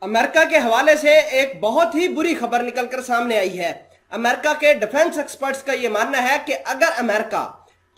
America के हवाले से एक बहुत ही बुरी खबर निकलकर सामने आई है। अमेरिका के डिफेंस एक्सपर्ट्स का यह मानना है कि अगर अमेरिका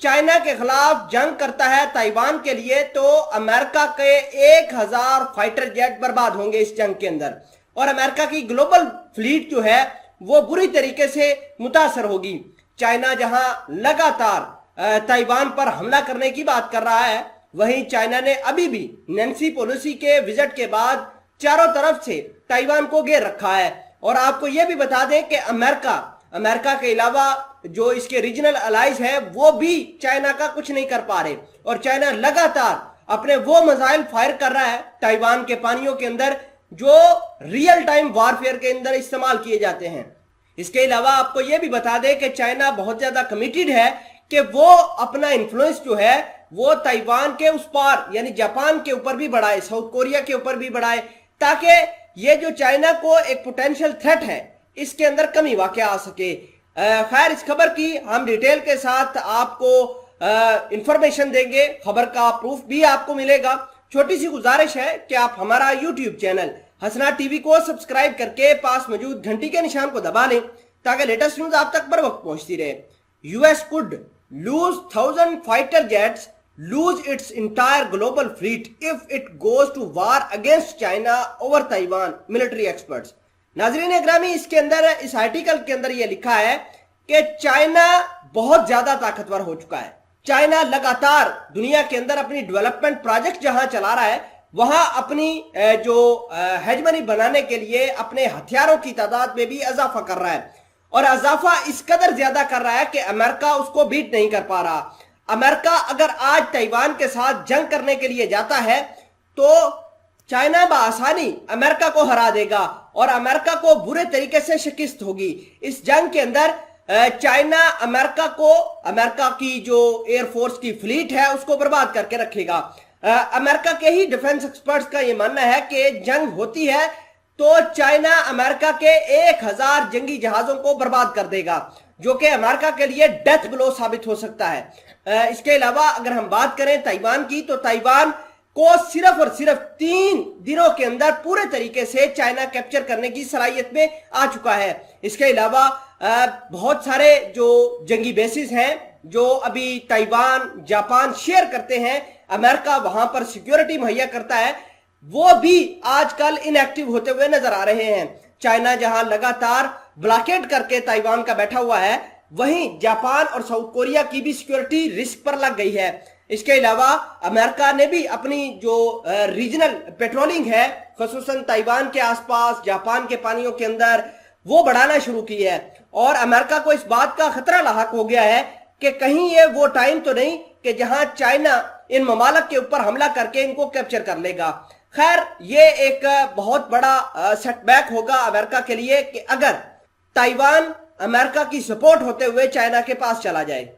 चाइना के खिलाफ जंग करता है ताइवान के लिए, तो अमेरिका के 1000 फाइटर जेट बर्बाद होंगे इस जंग के अंदर, और अमेरिका की ग्लोबल फ्लीट जो है वो बुरी तरीके से मुतासर होगी। चाइना जहां लगातार ताइवान पर हमला करने की बात कर रहा है, वहीं चाइना ने अभी भी नैन्सी पेलोसी के विजिट के बाद चारों तरफ से ताइवान को घेर रखा है। और आपको यह भी बता दें कि अमेरिका के अलावा जो इसके रीजनल अलाइज है वो भी चाइना का कुछ नहीं कर पा रहे, और चाइना लगातार अपने वो मिसाइल फायर कर रहा है ताइवान के पानियों के अंदर जो रियल टाइम वारफेयर के अंदर इस्तेमाल किए जाते हैं। इसके अलावा आपको यह भी बता दें कि चाइना बहुत ज्यादा कमिटेड है कि वो अपना इन्फ्लुएंस जो है वो ताइवान के उस पार यानी जापान के ऊपर भी बढ़ाए, साउथ कोरिया के ऊपर भी बढ़ाए, ताकि ये जो चाइना को एक पोटेंशियल थ्रेट है इसके अंदर कमी वाकई आ सके। खैर, इस खबर की हम डिटेल के साथ आपको इंफॉर्मेशन देंगे, खबर का प्रूफ भी आपको मिलेगा। छोटी सी गुजारिश है कि आप हमारा यूट्यूब चैनल हसना टीवी को सब्सक्राइब करके पास मौजूद घंटी के निशान को दबा लें ताकि लेटेस्ट न्यूज आप तक बर वक्त पहुंचती रहे। US could lose 1000 fighter jets, lose its entire global fleet if it goes to war against China over Taiwan, military experts। नाजरीन इकरामी, इसके अंदर इस आर्टिकल के अंदर यह लिखा है कि चाइना बहुत ज्यादा ताकतवर हो चुका है। चाइना लगातार दुनिया के अंदर अपनी डेवलपमेंट प्रोजेक्ट जहां चला रहा है, वहां अपनी जो हेजमनी बनाने के लिए अपने हथियारों की तादाद में भी इजाफा कर रहा है, और इजाफा इस कदर ज्यादा कर रहा है कि अमेरिका उसको बीट नहीं कर पा रहा। अमेरिका अगर आज ताइवान के साथ जंग करने के लिए जाता है तो चाइना बआसानी अमेरिका को हरा देगा और अमेरिका को बुरे तरीके से शिकस्त होगी। इस जंग के अंदर चाइना अमेरिका की जो एयरफोर्स की फ्लीट है उसको बर्बाद करके रखेगा। अमेरिका के ही डिफेंस एक्सपर्ट्स का यह मानना है कि जंग होती है तो चाइना अमेरिका के 1000 जंगी जहाजों को बर्बाद कर देगा, जो कि अमेरिका के लिए डेथ ब्लो साबित हो सकता है। इसके अलावा अगर हम बात करें ताइवान की, तो ताइवान को सिर्फ और सिर्फ 3 दिनों के अंदर पूरे तरीके से चाइना कैप्चर करने की सलाहियत में आ चुका है। इसके अलावा बहुत सारे जो जंगी बेसिस हैं जो अभी ताइवान जापान शेयर करते हैं, अमेरिका वहां पर सिक्योरिटी मुहैया करता है, वो भी आजकल इनएक्टिव होते हुए नजर आ रहे हैं। चाइना जहां लगातार ब्लॉकेड करके ताइवान का बैठा हुआ है, वहीं जापान और साउथ कोरिया की भी सिक्योरिटी रिस्क पर लग गई है। इसके अलावा अमेरिका ने भी अपनी जो रीजनल पेट्रोलिंग है, खुसूसन ताइवान के आसपास जापान के पानियों के अंदर, वो बढ़ाना शुरू की है। और अमेरिका को इस बात का खतरा लाहक हो गया है कि कहीं ये वो टाइम तो नहीं कि जहां चाइना इन ममालक के ऊपर हमला करके इनको कैप्चर कर लेगा। खैर, ये एक बहुत बड़ा सेटबैक होगा अमेरिका के लिए कि अगर ताइवान अमेरिका की सपोर्ट होते हुए चाइना के पास चला जाए।